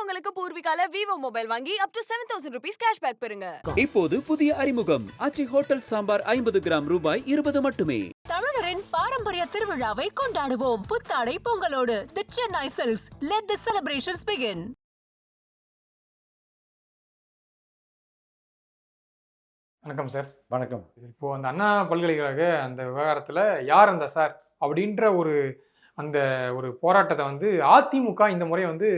பொங்கலுக்கு பூர்விகால Vivo mobile வாங்கி up to 7,000 rupees cashback பெறுங்க. இப்போது புதிய அறிமுகம் ஆச்சி ஹோட்டல் சாம்பார் 50 கிராம் ரூபாய் 20 மட்டுமே. தமிழரின் பாரம்பரிய திருவிழாவை கொண்டாடுவோம் புத்தாடை பொங்கலோடு. The Chennai Silks. Let the celebrations begin. வணக்கம் சார். வணக்கம். இப்போ அந்த அண்ணா பல்கலைக்கழக அந்த விவகாரத்தில் யார் அந்த சார் அப்படின்ற அந்த ஒரு போராட்டத்தை வந்து அதிமுக இந்த முறை வந்து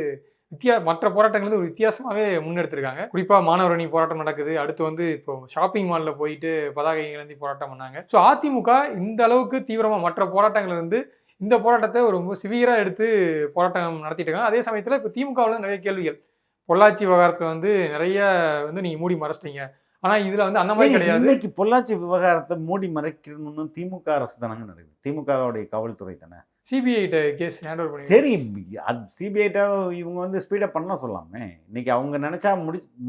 மற்ற போராட்டங்கள் வந்து ஒரு வித்தியாசமாகவே முன்னெடுத்திருக்காங்க. குறிப்பாக மாணவரணி போராட்டம் நடக்குது. அடுத்து வந்து இப்போ ஷாப்பிங் மாலில் போயிட்டு பதாகை ஏந்தி போராட்டம் பண்ணாங்க. ஸோ அதிமுக இந்த அளவுக்கு தீவிரமாக மற்ற போராட்டங்கள் இருந்து இந்த போராட்டத்தை ஒரு ரொம்ப சிவியராக எடுத்து போராட்டம் நடத்திட்டு இருக்காங்க. அதே சமயத்தில் இப்போ திமுகவில் நிறைய கேள்விகள், பொள்ளாச்சி விவகாரத்தில் வந்து நிறைய வந்து நீங்கள் மூடி மறைச்சிட்டீங்க, ஆனால் இதில் வந்து அந்த மாதிரி கிடையாது. இன்னைக்கு பொள்ளாச்சி விவகாரத்தை மூடி மறைக்கணும்னு திமுக அரசு தானங்க நடக்குது. திமுகவுடைய காவல்துறை தானே சிபிஐ கேஸ் ஹேண்ட் ஓவர் பண்ணி. சரி, அது சிபிஐட்ட இவங்க வந்து ஸ்பீடப் பண்ணலாம் சொல்லலாமே. இன்னைக்கு அவங்க நினைச்சா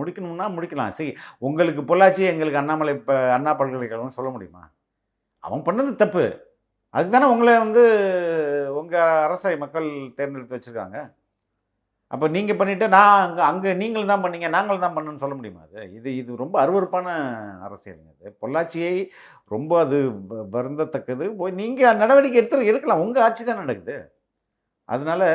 முடிக்கணும்னா முடிக்கலாம். சரி, உங்களுக்கு பொள்ளாச்சி, எங்களுக்கு அண்ணாமலை அண்ணா பல்கலைக்கழகம் சொல்ல முடியுமா? அவங்க பண்ணது தப்பு. அதுக்கு தானே உங்களை வந்து உங்கள் அரசை மக்கள் தேர்ந்தெடுத்து வச்சுருக்காங்க. அப்போ நீங்கள் பண்ணிவிட்டு நான் அங்கே நீங்களும் தான் பண்ணீங்க, நாங்களும் தான் பண்ணணும்னு சொல்ல முடியுமா? இது ரொம்ப அருவருப்பான அரசியலுங்க. அது பொள்ளாச்சியை ரொம்ப அது வருந்தத்தக்கது. போய் நீங்கள் நடவடிக்கை எடுக்கலாம். உங்கள் ஆட்சி தான் நடக்குது. அதனால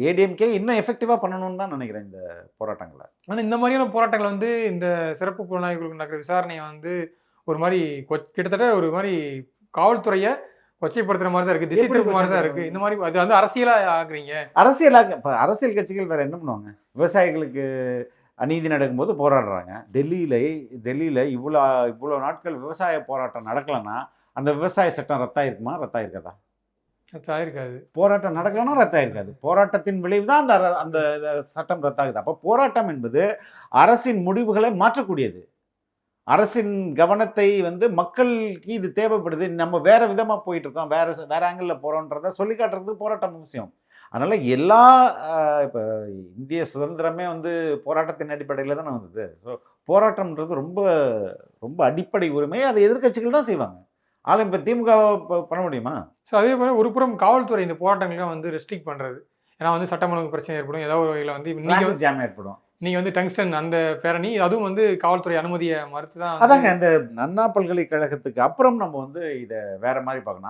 ஏடிஎம்கே இன்னும் எஃபெக்டிவாக பண்ணணும்னு தான் நினைக்கிறேன் இந்த போராட்டங்களை. ஆனால் இந்த மாதிரியான போராட்டங்கள் வந்து இந்த சிறப்பு புலனாய்வுகளுக்கு நடக்கிற விசாரணையை வந்து ஒரு மாதிரி கிட்டத்தட்ட ஒரு மாதிரி காவல்துறையை கொச்சைப்படுத்துற மாதிரி தான் இருக்கு, திசை திருப்பு மாதிரி தான் இருக்கு. இந்த மாதிரி அது வந்து அரசியலா ஆகுறீங்க. இப்போ அரசியல் கட்சிகள் வேற என்ன பண்ணுவாங்க? விவசாயிகளுக்கு அநீதி நடக்கும்போது போராடுறாங்க. டெல்லியில் இவ்வளோ நாட்கள் விவசாய போராட்டம் நடக்கலைன்னா அந்த விவசாய சட்டம் ரத்தாயிருக்குமா? ரத்தாயிருக்காதா? ரத்தாயிருக்காது. போராட்டம் நடக்கலன்னா ரத்தாயிருக்காது. போராட்டத்தின் விளைவு தான் அந்த சட்டம் ரத்தாகுது. அப்போ போராட்டம் என்பது அரசின் முடிவுகளை மாற்றக்கூடியது. அரசின் கவனத்தை வந்து மக்களுக்கு இது தேவைப்படுது, நம்ம வேற விதமாக போயிட்டு இருக்கோம், வேற ஆங்கிளில் போகிறோன்றத சொல்லி காட்டுறதுக்கு போராட்டம் அவசியம். அதனால் இப்போ இந்திய சுதந்திரமே வந்து போராட்டத்தின் அடிப்படையில் தானே வந்தது. ஸோ போராட்டம்ன்றது ரொம்ப ரொம்ப அடிப்படை உரிமை. அதை எதிர்கட்சிகள் தான் செய்வாங்க. ஆளும் இப்போ திமுக பண்ண முடியுமா? ஸோ அதே போல் ஒரு புறம் காவல்துறை இந்த போராட்டங்கள்லாம் வந்து ரெஸ்ட்ரிக்ட் பண்ணுறது. ஏன்னா வந்து சட்டம் ஒழுங்கு பிரச்சனை ஏற்படும், ஏதாவது ஒரு வகையில் வந்து நீங்கள் ஜாம் ஏற்படும். நீங்கள் வந்து டங்ஸ்டன் அந்த பேரணி, அதுவும் வந்து காவல்துறை அனுமதியை மறுத்து தான். அதாங்க இந்த அண்ணா பல்கலைக்கழகத்துக்கு அப்புறம் நம்ம வந்து இதை வேற மாதிரி பார்க்கணும்.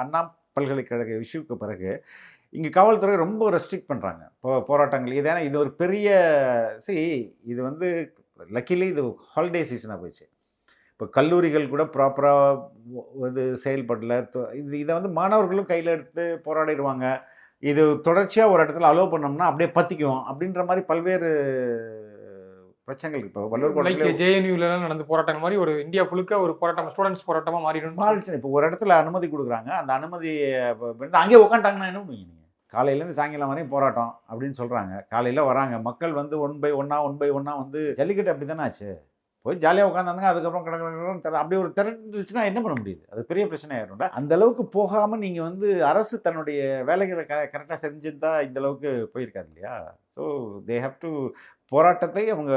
அண்ணா பல்கலைக்கழக இஷ்யூக்கு பிறகு இங்கே காவல்துறை ரொம்ப ரெஸ்ட்ரிக்ட் பண்ணுறாங்க போராட்டங்கள். ஏன்னா இது ஒரு பெரிய இது வந்து லக்கிலி இது ஹாலிடே சீசனாக போயிடுச்சு. இப்போ கல்லூரிகள் கூட ப்ராப்பராக இது செயல்படல. இதை வந்து மாணவர்களும் கையில் எடுத்து போராடிடுவாங்க. இது தொடர்ச்சியாக ஒரு இடத்துல அலோவ் பண்ணோம்னா அப்படியே பற்றிக்கும் அப்படின்ற மாதிரி பல்வேறு பிரச்சனைகள். இப்போ வல்லூர் ஜேஎன்யூலாம் நடந்த போராட்டம் மாதிரி ஒரு இந்தியா ஃபுல்லுக்க ஒரு போராட்டம், ஸ்டூடெண்ட்ஸ் போராட்டமாக மாறிடுச்சு. இப்போ ஒரு இடத்துல அனுமதி கொடுக்குறாங்க, அந்த அனுமதி அங்கேயே உட்காந்துட்டாங்கன்னா என்ன பண்ணுவீங்க? நீங்கள் காலையிலேருந்து சாயங்காலம் வரையும் போராட்டம் அப்படின்னு சொல்கிறாங்க. காலையில் வராங்க மக்கள் வந்து ஒன் பை ஒன்னாக வந்து ஜல்லிக்கட்டு அப்படி தானே ஆச்சு. போய் ஜாலியாக உட்காந்தாங்க, அதுக்கப்புறம் கடற்கரை அப்படி ஒரு திரட்டுச்சுன்னா என்ன பண்ண முடியுது? அது பெரிய பிரச்சனை ஆகிடும்டா. அந்த அளவுக்கு போகாமல் நீங்கள் வந்து அரசு தன்னுடைய வேலைகளை கரெக்டாக செஞ்சுருந்தா இந்த அளவுக்கு போயிருக்காது இல்லையா? ஸோ தே ஹேவ் டு போராட்டத்தை அவங்க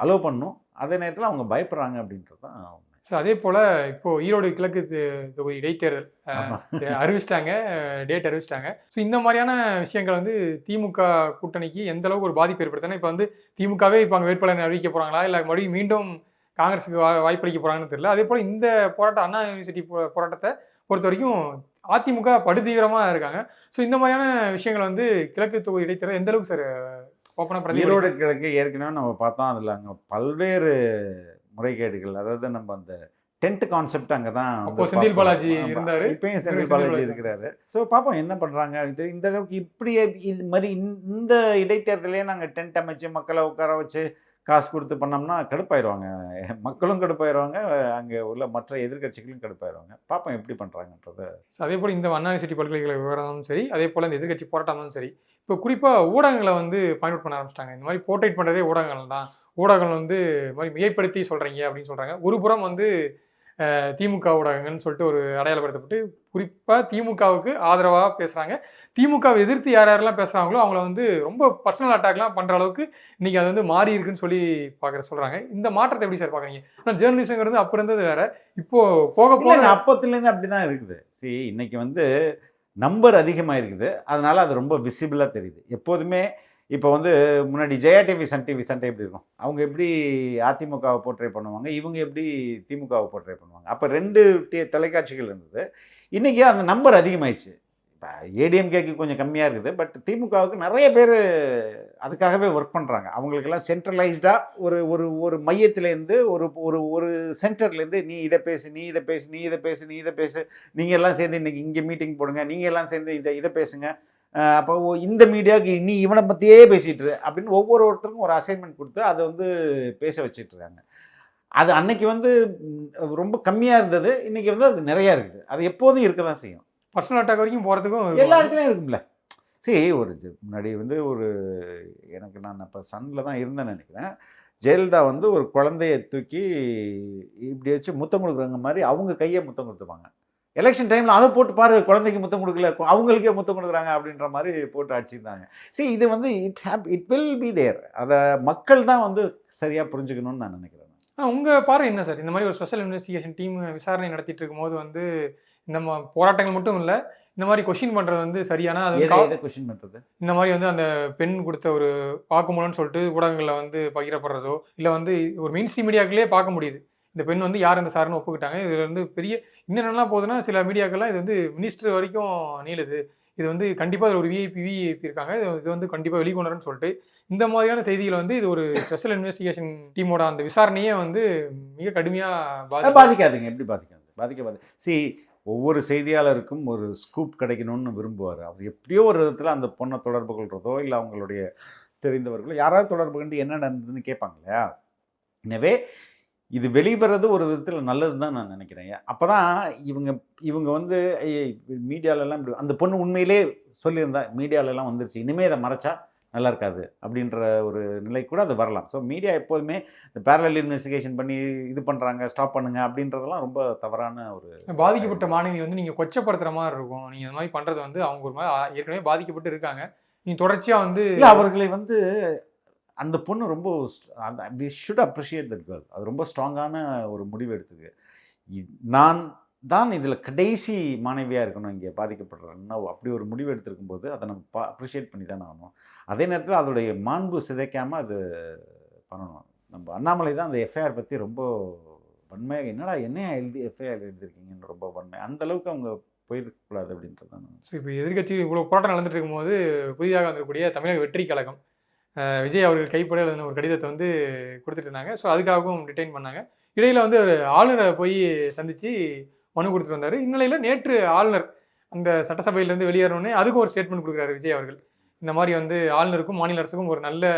அலோவ் பண்ணணும். அதே நேரத்தில் அவங்க பயப்படுறாங்க அப்படின்றது தான். ஸோ அதே போல் இப்போது ஈரோடு கிழக்கு தொகுதி இடைத்தேர்தல் அறிவிச்சிட்டாங்க, டேட் அறிவிச்சிட்டாங்க. ஸோ இந்த மாதிரியான விஷயங்கள் வந்து திமுக கூட்டணிக்கு எந்த அளவுக்கு ஒரு பாதிப்பு ஏற்படுத்தினா, இப்போ வந்து திமுகவே இப்போ அங்கே வேட்பாளர் அறிவிக்க போகிறாங்களா, இல்லை மறுபடியும் மீண்டும் காங்கிரஸுக்கு வாய்ப்பளிக்க போகிறாங்கன்னு தெரியல. அதே போல் இந்த போராட்டம் அண்ணா யூனிவர்சிட்டி போராட்டத்தை பொறுத்த வரைக்கும் அதிமுக படுதீவிரமாக இருக்காங்க. ஸோ இந்த மாதிரியான விஷயங்கள் வந்து கிழக்கு தொகுதி இடைத்தேர்தல் எந்த அளவுக்கு சார் ஓப்பனாக ஈரோடு கிழக்கு ஏற்கனவே நம்ம பார்த்தோம். அதில் அங்கே பல்வேறு முறைகேடுகள், அதாவது நம்ம அந்த டென்ட் கான்செப்ட் அங்கே தான் செந்தில் பாலாஜி இருந்தார், இப்பயும் செந்தில் பாலாஜி இருக்கிறாரு. ஸோ பார்ப்போம் என்ன பண்ணுறாங்க. இந்த அளவுக்கு இப்படியே இது மாதிரி இந்த இடைத்தேர்தலே நாங்கள் டென்ட் அமைச்சு மக்களை உட்கார வச்சு காசு கொடுத்து பண்ணோம்னா கடுப்பாயிருவாங்க. மக்களும் கடுப்பாயிருவாங்க, அங்கே உள்ள மற்ற எதிர்கட்சிகளும் கடுப்பாயிருவாங்க. பார்ப்போம் எப்படி பண்ணுறாங்கன்றது. அதே போல் இந்த அண்ணா யூனிவர்சிட்டி பல்கலைக்கழக விவகாரமும் சரி, அதே போல் இந்த எதிர்கட்சி போராட்டமும் சரி, இப்போ குறிப்பாக ஊடகங்களை வந்து பாயிண்ட் பண்ண ஆரம்பிச்சிட்டாங்க. இந்த மாதிரி போர்ட்ரேட் பண்ணுறதே ஊடகங்கள் தான். ஊடகங்கள் வந்து இது மாதிரி மிகைப்படுத்தி சொல்கிறீங்க அப்படின்னு சொல்கிறாங்க. ஒரு புறம் வந்து திமுக ஊடகங்கள்னு சொல்லிட்டு ஒரு அடையாளப்படுத்தப்பட்டு குறிப்பாக திமுகவுக்கு ஆதரவாக பேசுகிறாங்க. திமுகவை எதிர்த்து யாரெல்லாம் பேசுகிறாங்களோ அவங்கள வந்து ரொம்ப பர்சனல் அட்டாக்லாம் பண்ணுற அளவுக்கு இன்றைக்கி அது வந்து மாறி இருக்குன்னு சொல்லி சொல்கிறாங்க. இந்த மாற்றத்தை எப்படி சார் பார்க்குறீங்க? ஆனால் ஜேர்னலிசங்கிறது அப்போ இருந்தது வேறு, இப்போது போக போக அப்பத்துலேருந்து அப்படி தான் இருக்குது. இன்னைக்கு வந்து நம்பர் அதிகமாக இருக்குது, அதனால் அது ரொம்ப விசிபிளாக தெரியுது. எப்போதுமே இப்போ வந்து முன்னாடி ஜெயா டிவி சன் டிவி எப்படி இருக்கும், அவங்க எப்படி அதிமுகவை போர்ட்ரே பண்ணுவாங்க, இவங்க எப்படி திமுகவை போர்ட்ரே பண்ணுவாங்க. அப்போ 2 தொலைக்காட்சிகள் இருந்தது. இன்றைக்கி அந்த நம்பர் அதிகமாயிடுச்சு. இப்போ ஏடிஎம்கேக்கு கொஞ்சம் கம்மியாக இருக்குது, பட் திமுகவுக்கு நிறைய பேர் அதுக்காகவே ஒர்க் பண்ணுறாங்க. அவங்களுக்கெல்லாம் சென்ட்ரலைஸ்டாக ஒரு ஒரு ஒரு மையத்திலேருந்து ஒரு ஒரு ஒரு சென்டர்லேருந்து நீ இதை பேசு, நீ இதை பேசு, நீ இதை பேசு, நீ இதை பேசு, நீங்கள் எல்லாம் சேர்ந்து இன்றைக்கி இங்கே மீட்டிங் போடுங்க, நீங்கள் எல்லாம் சேர்ந்து இதை பேசுங்க, அப்போ இந்த மீடியாவுக்கு நீ இவனை பற்றியே பேசிகிட்டு அப்படின்னு ஒவ்வொருத்தருக்கும் ஒரு அசைன்மெண்ட் கொடுத்து அதை வந்து பேச வச்சிட்ருக்காங்க. அது அன்னைக்கு வந்து ரொம்ப கம்மியாக இருந்தது, இன்றைக்கி வந்து அது நிறையா இருக்குது. அது எப்போதும் இருக்க தான் செய்யும். பர்சனல் அட்டாக் வரைக்கும் போகிறதுக்கும் எல்லா இடத்துலையும் இருக்கும்ல. சரி, ஒரு முன்னாடி வந்து ஒரு எனக்கு நான் இப்போ சன்னில் தான் இருந்தேன்னு நினைக்கிறேன். ஜெயலலிதா வந்து ஒரு குழந்தைய தூக்கி இப்படி வச்சு முத்தம் கொடுக்குறவங்க மாதிரி அவங்க கையை முத்தம் கொடுத்துப்பாங்க. எலெக்ஷன் டைமில் அதை போட்டு பாரு, குழந்தைக்கு முத்தம் கொடுக்கல, அவங்களுக்கே முத்தம் கொடுக்குறாங்க அப்படின்ற மாதிரி போட்டு அடிச்சிருந்தாங்க. சரி, இது வந்து இட் வில் பி தேர். அதை மக்கள் தான் வந்து சரியாக புரிஞ்சுக்கணும்னு நான் நினைக்கிறேன். உங்கள் பார்வை என்ன சார்? இந்த மாதிரி ஒரு ஸ்பெஷல் இன்வெஸ்டிகேஷன் டீம் விசாரணை நடத்திட்டு இருக்கும்போது வந்து இந்த போராட்டங்கள் மட்டும் இல்லை, இந்த மாதிரி கொஸ்டின் பண்ணுறது வந்து சரியான கொஸ்டின் பண்ணுறது, இந்த மாதிரி வந்து அந்த பெண் கொடுத்த ஒரு வாக்குமூலம்னு சொல்லிட்டு ஊடகங்களில் வந்து பகிரப்படுறதோ, இல்லை வந்து ஒரு மெயின் ஸ்ட்ரீம் மீடியாக்களே பார்க்க முடியுது இந்த பெண் வந்து யார் இந்த சார்னு ஒப்புக்கிட்டாங்க. இதில் வந்து பெரிய என்னென்னலாம் போகுதுன்னா, சில மீடியாக்கள்லாம் இது வந்து மினிஸ்டர் வரைக்கும் நீளுது, இது வந்து கண்டிப்பாக ஒரு விஐபி இருக்காங்க, இது வந்து கண்டிப்பாக வெளிக்கொணருன்னு சொல்லிட்டு இந்த மாதிரியான செய்திகளை வந்து இது ஒரு ஸ்பெஷல் இன்வெஸ்டிகேஷன் டீமோட அந்த விசாரணையே வந்து மிக கடுமையாக பாதிக்காதுங்க. எப்படி பாதிக்காது? ஒவ்வொரு செய்தியாளருக்கும் ஒரு ஸ்கூப் கிடைக்கணும்னு விரும்புவார். அவர் எப்படியோ ஒரு விதத்தில் அந்த பொண்ணை தொடர்பு கொள்றதோ இல்லை அவங்களுடைய தெரிந்தவர்களோ யாராவது தொடர்பு கொண்டு என்ன நடந்ததுன்னு கேட்பாங்க இல்லையா. எனவே இது வெளிவரது ஒரு விதத்தில் நல்லதுன்னு தான் நான் நினைக்கிறேன். அப்போ தான் இவங்க வந்து மீடியாலெல்லாம் இப்படி அந்த பொண்ணு உண்மையிலே சொல்லியிருந்தா மீடியாலெல்லாம் வந்துருச்சு, இனிமேல் இதை மறைச்சா நல்லா இருக்காது அப்படின்ற ஒரு நிலை கூட அது வரலாம். ஸோ மீடியா எப்போதுமே இந்த பேரலல் இன்வெஸ்டிகேஷன் பண்ணி இது பண்ணுறாங்க, ஸ்டாப் பண்ணுங்க அப்படின்றதெல்லாம் ரொம்ப தவறான ஒரு. பாதிக்கப்பட்ட மாணவி வந்து நீங்கள் கொச்சப்படுத்துகிற மாதிரி இருக்கும். நீங்கள் இந்த மாதிரி பண்ணுறது வந்து அவங்க ஒரு மாதிரி ஏற்கனவே பாதிக்கப்பட்டு இருக்காங்க, நீங்கள் தொடர்ச்சியாக வந்து அவர்களை வந்து அந்த பொண்ணு ரொம்ப we should appreciate that girl. அது ரொம்ப ஸ்ட்ராங்கான ஒரு முடிவு எடுத்துக்கு. நான் தான் இதில் கடைசி மாணவியாக இருக்கணும் இங்கே பாதிக்கப்படுறேன்னா அப்படி ஒரு முடிவு எடுத்திருக்கும் போது அதை நம்ம அப்ரிஷியேட் பண்ணி தானே ஆகணும். அதே நேரத்தில் அதோடைய மாண்பு சிதைக்காமல் அது பண்ணணும். நம்ம அண்ணாமலை தான் அந்த எஃப்ஐஆர் பற்றி ரொம்ப வன்மையாக என்னடா என்னையா எஃப்ஐஆர் எழுதியிருக்கீங்கன்னு ரொம்ப வன்மை, அந்தளவுக்கு அவங்க போயிருக்கக்கூடாது அப்படின்றது தான். ஸோ இப்போ எதிர்கட்சி இவ்வளோ போராட்டம் நடந்துட்டு இருக்கும்போது புதிதாக வந்திருக்கக்கூடிய தமிழக வெற்றி கழகம் விஜய் அவர்கள் கைப்பட எழுதின ஒரு கடிதத்தை வந்து கொடுத்துட்டு இருந்தாங்க. ஸோ அதுக்காகவும் டிடைன் பண்ணாங்க. இடையில் வந்து ஒரு ஆளுநரை போய் சந்தித்து மனு கொடுத்துட்டு வந்தார். இந்நிலையில் நேற்று ஆளுநர் அந்த சட்டசபையிலேருந்து வெளியேறணுன்னே அதுக்கு ஒரு ஸ்டேட்மெண்ட் கொடுக்குறாரு விஜய் அவர்கள். இந்த மாதிரி வந்து ஆளுநருக்கும் மாநில அரசுக்கும் ஒரு நல்ல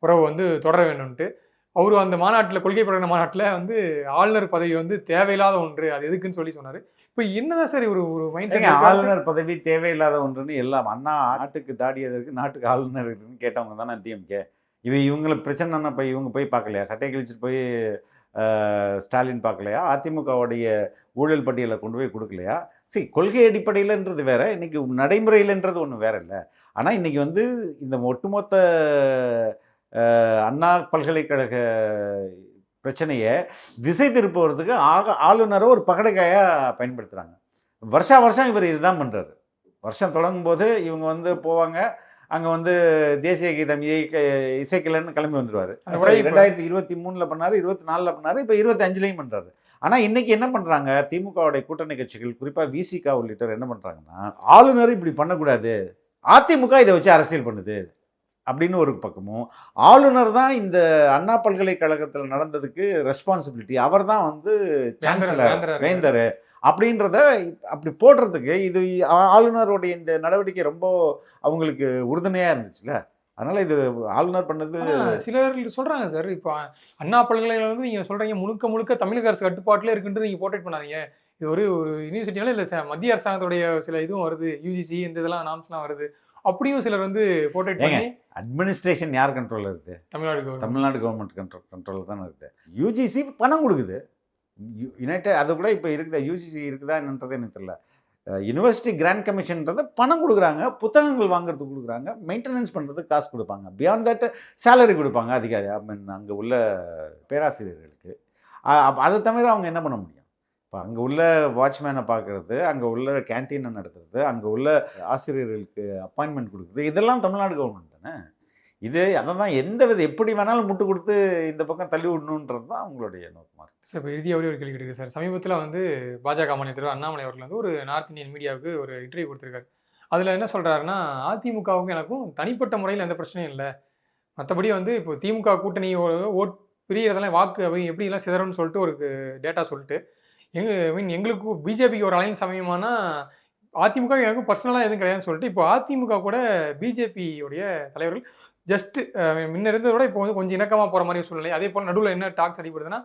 உறவு வந்து தொடர வேணும்ன்ட்டு. அவர் அந்த மாநாட்டில் கொள்கை பிரகடன மாநாட்டில் வந்து ஆளுநர் பதவி வந்து தேவையில்லாத ஒன்று, அது எதுக்குன்னு சொல்லி சொன்னார். இப்போ என்னதான் சார் ஒரு மைண்ட் செட், ஆளுநர் பதவி தேவையில்லாத ஒன்றுன்னு எல்லாம் அண்ணா நாட்டுக்கு தாடியதற்கு நாட்டுக்கு ஆளுநர் இருக்குன்னு கேட்டவங்க தானே டிஎம்கே. இவங்களுக்கு பிரச்சனைன்னா இப்போ இவங்க போய் பார்க்கலையா, சட்டை கழிச்சிட்டு போய் ஸ்டாலின் பார்க்கலையா, அதிமுகவுடைய ஊழல் பட்டியலை கொண்டு போய் கொடுக்கலையா. கொள்கை அடிப்படையிலன்றது வேற, இன்னைக்கு நடைமுறையிலன்றது ஒன்று வேற இல்லை. ஆனால் இன்னைக்கு வந்து இந்த ஒட்டுமொத்த அண்ணா பல்கலைக்கழக பிரச்சனையை திசை திருப்புவதுக்கு ஆளுநரை ஒரு பகடைக்காயாக பயன்படுத்துகிறாங்க. வருஷம் இவர் இதுதான் பண்ணுறாரு. வருஷம் தொடங்கும் போது இவங்க வந்து போவாங்க, அங்கே வந்து தேசிய கீதம் இசைக்கலன்னு கிளம்பி வந்துடுவார். 2023 பண்ணார், 24 பண்ணார், இப்போ 25 பண்ணுறாரு. ஆனால் இன்றைக்கி என்ன பண்ணுறாங்க, திமுகவுடைய கூட்டணி கட்சிகள் குறிப்பாக விசிகா உள்ளிட்டவர் என்ன பண்ணுறாங்கன்னா, ஆளுநர் இப்படி பண்ணக்கூடாது, அதிமுக இதை வச்சு அரசியல் பண்ணுது அப்படின்னு ஒரு பக்கமும், ஆளுநர் தான் இந்த அண்ணா பல்கலைக்கழகத்தில் நடந்ததுக்கு ரெஸ்பான்சிபிலிட்டி, அவர் தான் வந்து சான்சலர் வேந்தர் அப்படின்றத அப்படி போடுறதுக்கு இது ஆளுநருடைய இந்த நடவடிக்கை ரொம்ப அவங்களுக்கு உறுதுணையாக இருந்துச்சுல்ல. அதனால் இது ஆளுநர் பண்ணது சிலர் சொல்கிறாங்க சார். இப்போ அண்ணா பல்கலைக்கழகம் வந்து நீங்கள் சொல்கிறீங்க முழுக்க தமிழக அரசு கட்டுப்பாட்டிலே இருக்குன்ட்டு நீங்கள் போர்ட்ரேட் பண்ணாதீங்க. இது ஒரு யூனிவர்சிட்டினால இல்லை மத்திய அரசாங்கத்துடைய சில இதுவும் வருது, யூஜிசி இந்த இதெல்லாம் நாம்ஸ்லாம் வருது, அப்படியும் சிலர் வந்து போர்ட்ரேட் பண்ணி. அட்மினிஸ்ட்ரேஷன் யார் கண்ட்ரோலில் இருக்குது? தமிழ்நாடு கவர்மெண்ட் கண்ட்ரோலில் தானே இருக்குது. யூஜிசி பணம் கொடுக்குது, யுனைடெட் அது கூட இப்போ இருக்குதா, யூஜிசி இருக்குதா என்னன்றது எனக்கு தெரியல. யூனிவர்சிட்டி கிராண்ட் கமிஷன்றது பணம் கொடுக்குறாங்க, புத்தகங்கள் வாங்குறதுக்கு கொடுக்குறாங்க, மெயின்டெனன்ஸ் பண்ணுறதுக்கு காசு கொடுப்பாங்க, பியாண்ட் தட் சேலரி கொடுப்பாங்க அதிகாரி அங்கே உள்ள பேராசிரியர்களுக்கு. அதை தவிர அவங்க என்ன பண்ண முடியும்? இப்போ அங்கே உள்ள வாட்ச்மேனை பார்க்குறது, அங்கே உள்ள கேன்டீனை நடத்துறது, அங்கே உள்ள ஆசிரியர்களுக்கு அப்பாயின்மெண்ட் கொடுக்குறது, இதெல்லாம் தமிழ்நாடு கவர்மெண்ட் தானே. தானே இது. அதான் எந்த வித எப்படி வேணாலும் முட்டு கொடுத்து இந்த பக்கம் தள்ளி விடணுன்றது தான் அவங்களுடைய நோக்கமாக இருக்குது. சார் இப்போ இறுதியாக ஒரே ஒரு கேள்வி இருக்குது சார். சமீபத்தில் வந்து பாஜக மாநில தலைவர் அண்ணாமலை அவர்கள் வந்து ஒரு நார்த் இந்தியன் மீடியாவுக்கு ஒரு இன்டர்வியூ கொடுத்துருக்காரு. அதில் என்ன சொல்கிறாருன்னா, அதிமுகவுக்கும் எனக்கும் தனிப்பட்ட முறையில் எந்த பிரச்சனையும் இல்லை, மற்றபடி வந்து இப்போ திமுக கூட்டணி ஓட் பிரியறதெல்லாம் வாக்கு எப்படிலாம் சிதறணும்னு சொல்லிட்டு ஒரு டேட்டா சொல்லிட்டு எங்களுக்கு பிஜேபிக்கு ஒரு அலைன்ஸ் சமயமானா அதிமுக எனக்கும் பர்சனலாக எதுவும் கிடையாதுன்னு சொல்லிட்டு இப்போ அதிமுக கூட பிஜேபியோடைய தலைவர்கள் ஜஸ்ட் முன்ன இருந்ததை விட இப்போ வந்து கொஞ்சம் இணக்கமாக போகிற மாதிரி சூழ்நிலை. அதே போல் நடுவில் என்ன டாக்ஸ் அடிப்படுதுன்னா,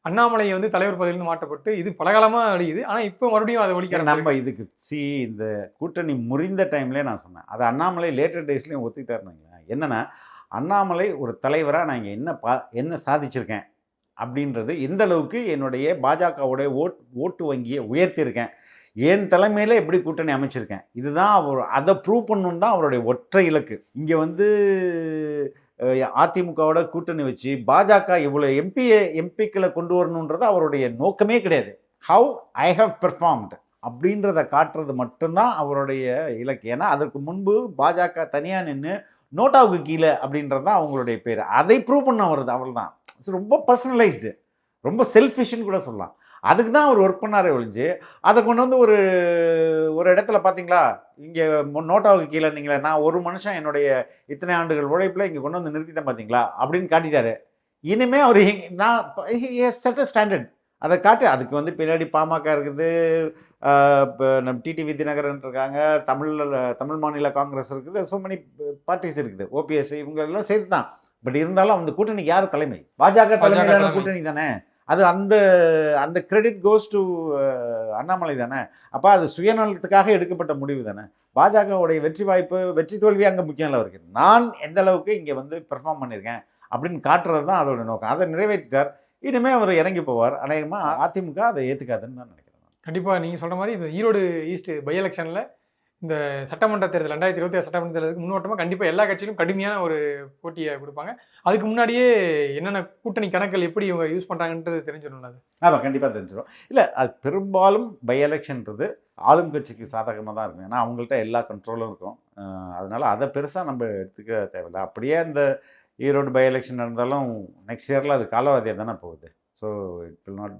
அண்ணாமலை வந்து தலைவர் பதவியிலிருந்து மாற்றப்பட்டு இது பலகாலமாக அடியுது. ஆனால் இப்போ மறுபடியும் அதை ஒழிக்கிற நம்ம இதுக்கு இந்த கூட்டணி முறிந்த டைம்லேயே நான் சொன்னேன், அது அண்ணாமலை லேட்டர் டேஸ்லேயும் ஒத்துக்கிட்டாருன்னு. என்னென்னா, அண்ணாமலை ஒரு தலைவராக நான் இங்கே என்ன சாதிச்சிருக்கேன் அப்படின்றது, எந்த அளவுக்கு என்னுடைய பாஜகவுடைய ஓட்டு வங்கியை உயர்த்தியிருக்கேன், என் தலைமையில் எப்படி கூட்டணி அமைச்சிருக்கேன், இதுதான் அவர் அதை ப்ரூவ் பண்ணணும் தான் அவருடைய ஒற்றை இலக்கு. இங்கே வந்து அதிமுகவோட கூட்டணி வச்சு பாஜக இவ்வளோ எம்பிக்களை கொண்டு வரணுன்றது அவருடைய நோக்கமே கிடையாது. ஹவ் ஐ ஹவ் பெர்ஃபார்ம்டு அப்படின்றத காட்டுறது மட்டும்தான் அவருடைய இலக்கு. ஏன்னா அதற்கு முன்பு பாஜக தனியாக நின்று நோட்டாவுக்கு கீழே அப்படின்றது தான் அவங்களுடைய பேர். அதை ப்ரூவ் பண்ண வருது அவள் தான். ரொம்ப பர்சனலைஸ்டு, ரொம்ப செல்ஃபிஷ்னு கூட சொல்லலாம். அதுக்கு தான் அவர் ஒர்க் பண்ணாரே ஒழிஞ்சு அதை கொண்டு வந்து ஒரு இடத்துல பார்த்தீங்களா, இங்கே நோட்டாவுக்கு கீழே நீங்களே நான் ஒரு மனுஷன் என்னுடைய இத்தனை ஆண்டுகள் உழைப்பில் இங்கே கொண்டு வந்து நிறுத்திட்டேன் பார்த்தீங்களா அப்படின்னு காட்டிட்டாரு. இனிமேல் அவர் நான் செட் அ ஸ்டாண்டர்ட் அதை காட்டி, அதுக்கு வந்து பின்னாடி பாமக இருக்குது, இப்போ நம்ம டிடிவி தினகரன் இருக்காங்க, தமிழ் மாநில காங்கிரஸ் இருக்குது, ஸோ மெனி பார்ட்டிஸ் இருக்குது, ஓபிஎஸ் இவங்க எல்லாம் சேர்த்து தான். பட் இருந்தாலும் அந்த கூட்டணிக்கு யார் தலைமை? பாஜக தலைமையிலான கூட்டணி தானே. அது அந்த கிரெடிட் கோஸ் டு அண்ணாமலை தானே. அப்போ அது சுயநலத்துக்காக எடுக்கப்பட்ட முடிவு தானே. பாஜகவுடைய வெற்றி தோல்வி அங்கே முக்கியம் இல்லை. அவருக்கு நான் எந்த அளவுக்கு இங்கே வந்து பெர்ஃபார்ம் பண்ணியிருக்கேன் அப்படின்னு காட்டுறது தான் அதோட நோக்கம். அதை நிறைவேற்றிட்டார். இனிமேல் அவர் இறங்கி போவார். அநேகமாக அதிமுக அதை ஏற்றுக்காதுன்னு தான் நினைக்கிறேன். கண்டிப்பாக நீங்கள் சொல்கிற மாதிரி இப்போ ஈரோடு ஈஸ்ட் பை எலெக்ஷனில் இந்த சட்டமன்ற தேர்தல் 2026 சட்டமன்ற தேர்தலுக்கு முன்னோட்டமாக கண்டிப்பாக எல்லா கட்சியிலும் கடுமையான ஒரு போட்டியை கொடுப்பாங்க. அதுக்கு முன்னாடியே என்னென்ன கூட்டணி கணக்குகள் எப்படி இவங்க யூஸ் பண்ணுறாங்கன்றது தெரிஞ்சிடும். அது ஆமாம், கண்டிப்பாக தெரிஞ்சிடும். இல்லை, அது பெரும்பாலும் பை எலெக்ஷன்றது ஆளும் கட்சிக்கு சாதகமாக தான் இருக்கும். ஏன்னா அவங்கள்ட்ட எல்லா கண்ட்ரோலும் இருக்கும். அதனால் அதை பெருசாக நம்ம எடுத்துக்க தேவையில்லை. அப்படியே இந்த ஈரோடு பை எலெக்ஷன் நடந்தாலும் நெக்ஸ்ட் இயரில் அது காலவாதியாக தானே போகுது. So it will not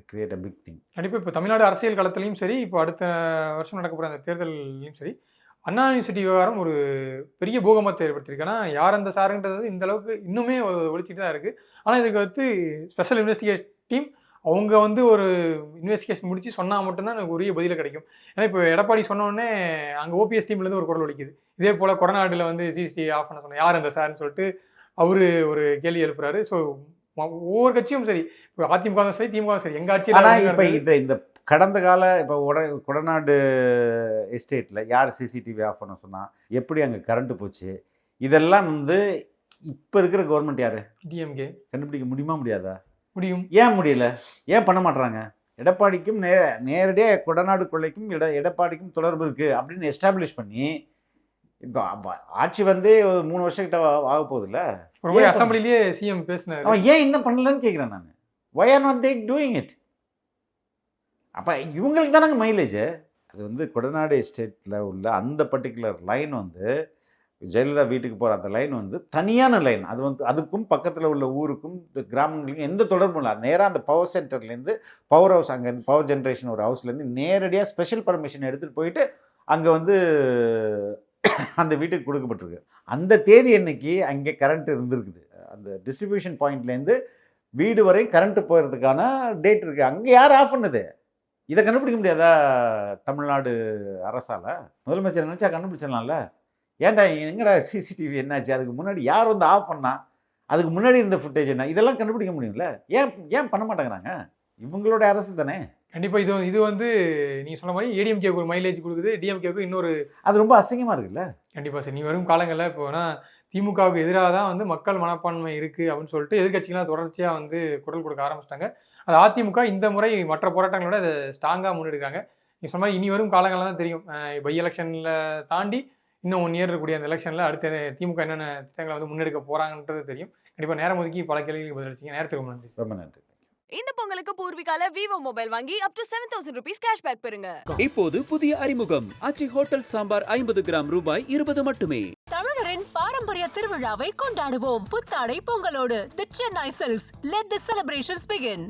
create a big thing. கண்டிப்பாக இப்போ தமிழ்நாடு அரசியல் களத்துலையும் சரி, இப்போ அடுத்த வருஷம் நடக்க போகிற அந்த தேர்தலையும் சரி, அண்ணா யூனிவர்சிட்டி விவகாரம் ஒரு பெரிய பூகம்பத்தை ஏற்படுத்தியிருக்கு. ஆனால் யார் அந்த சாருன்றது இந்த அளவுக்கு இன்னுமே ஒழிச்சிட்டு தான் இருக்குது. ஆனால் இதுக்கு வந்து ஸ்பெஷல் இன்வெஸ்டிகேஷன் டீம் அவங்க வந்து ஒரு இன்வெஸ்டிகேஷன் முடிச்சு சொன்னால் மட்டும்தான் எனக்கு உரிய பதில் கிடைக்கும். ஏன்னா இப்போ எடப்பாடி சொன்னோடனே அங்கே ஓபிஎஸ் டீம்லேருந்து ஒரு குரல் ஒலிக்குது. இதே போல் கொடநாட்டில் வந்து சிசிடிவி ஆஃப் பண்ண சொன்னேன், யார் அந்த சார்னு சொல்லிட்டு அவர் ஒரு கேள்வி எழுப்புறாரு. ஸோ ஒவ்வொரு கட்சியும் சரி, இப்போ அதிமுக சரி திமுக சரி, எங்கள் ஆட்சியில். ஆனால் இப்போ இந்த கடந்த கால இப்போ கொடநாடு எஸ்டேட்டில் யார் சிசிடிவி ஆஃப் பண்ண சொன்னால், எப்படி அங்கே கரண்ட்டு போச்சு, இதெல்லாம் வந்து இப்போ இருக்கிற கவர்மெண்ட் யார்? டிஎம்கே. கண்டுபிடிக்க முடியுமா முடியாதா? முடியும். ஏன் முடியல? ஏன் பண்ண மாட்டுறாங்க? எடப்பாடிக்கும் நேரடியாக கொடநாடு கொள்ளைக்கும் எடப்பாடிக்கும் தொடர்பு இருக்குது அப்படின்னு எஸ்டாப்ளிஷ் பண்ணி இப்போ ஆட்சி வந்து 3 வருஷம் கிட்ட ஆக போகுதுல்ல. அசம்பிளிலேயே சிஎம் பேசினார். அவன் ஏன் இன்னும் பண்ணலன்னு கேட்குறேன் நான். why are not they doing it? அப்போ இவங்களுக்கு தானங்க மைலேஜ். அது வந்து கொடநாடு எஸ்டேட்டில் உள்ள அந்த பர்டிகுலர் லைன் வந்து ஜெயலலிதா வீட்டுக்கு போகிற அந்த லைன் வந்து தனியான லைன். அது வந்து அதுக்கும் பக்கத்தில் உள்ள ஊருக்கும் கிராமங்களுக்கும் எந்த தொடர்பும் இல்லை. நேராக அந்த பவர் சென்டர்லேருந்து பவர் ஹவுஸ், அங்கே பவர் ஜென்ரேஷன் ஒரு ஹவுஸ்லேருந்து நேரடியாக ஸ்பெஷல் பர்மிஷன் எடுத்துகிட்டு போயிட்டு அங்கே வந்து அந்த வீட்டுக்கு கொடுக்கப்பட்டிருக்கு. அந்த தேதி அன்னைக்கு அங்கே கரண்ட் இருந்திருக்குது. அந்த டிஸ்ட்ரிபியூஷன் பாயிண்ட்லேருந்து வீடு வரை கரண்ட்டு போகிறதுக்கான டேட் இருக்குது. அங்கே யார் ஆஃப் பண்ணது? இதை கண்டுபிடிக்க முடியாதா தமிழ்நாடு அரசால்? முதலமைச்சர் நினச்சா கண்டுபிடிச்சிடலாம்ல. ஏன்டா எங்கடா சிசிடிவி என்னாச்சு, அதுக்கு முன்னாடி யார் வந்து ஆஃப் பண்ணா, அதுக்கு முன்னாடி இருந்த ஃபுட்டேஜ் என்ன, இதெல்லாம் கண்டுபிடிக்க முடியும்ல. ஏன் பண்ண மாட்டேங்கிறாங்க? இவங்களோட அரசு தானே. கண்டிப்பாக இது வந்து நீங்கள் சொன்ன மாதிரி ஏடிஎம்கேக்கு ஒரு மைலேஜ் கொடுக்குது, டிஎம்கேக்கு இன்னொரு. அது ரொம்ப அசிங்கமாக இருக்குல்ல. கண்டிப்பாக சார். நீ வரும் காலங்களில் இப்போனா திமுகவுக்கு எதிராக தான் வந்து மக்கள் மனப்பான்மை இருக்குது அப்படின்னு சொல்லிட்டு எதிர்கட்சிகளாக தொடர்ச்சியாக வந்து குரல் கொடுக்க ஆரம்பிச்சிட்டாங்க. அது அதிமுக இந்த முறை மற்ற போராட்டங்களோட அதை ஸ்ட்ராங்காக முன்னெடுக்காங்க. நீங்கள் சொன்ன மாதிரி இனி வரும் காலங்களில் தான் தெரியும். பை எலெக்ஷனில் தாண்டி இன்னும் 1 இயர் இருக்கக்கூடிய அந்த எலெக்ஷனில் அடுத்த திமுக என்னென்ன திட்டங்களை வந்து முன்னெடுக்க போகிறாங்கன்றது தெரியும். கண்டிப்பாக நேரம் ஒதுக்கி பல கேள்விகளுக்கு பதிலளிச்சிங்க. நேரத்துக்கு நன்றி. ரொம்ப நன்றி. இந்த பொங்கலுக்கு பூர்விகால விவோ மொபைல் வாங்கி up to 7,000 rupees cashback பெறுங்க. இப்போது புதிய அறிமுகம் ஆச்சி ஹோட்டல் சாம்பார் 50 கிராம் ரூபாய் 20 மட்டுமே. தமிழரின் பாரம்பரிய திருவிழாவை கொண்டாடுவோம் புத்தாடை பொங்கலோடு. The Chennai Silks. Let the celebrations begin.